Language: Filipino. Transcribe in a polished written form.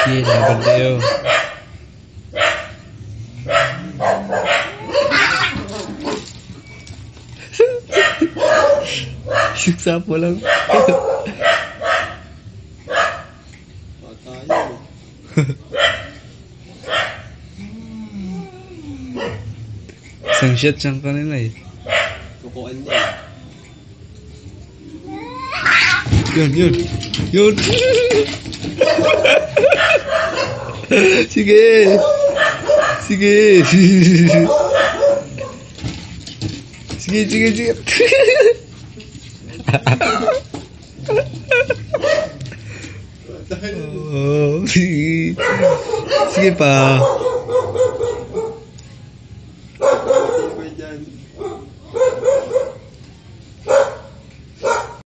Sige, laban tayo. Siksapo lang. Tayo. Isang shot siyang kanina eh. Kukuan niya. Yun, yun. Yun. Sige. Sige. Sige, sige, sige. Oh, sige. Sige pa. Sige dyan.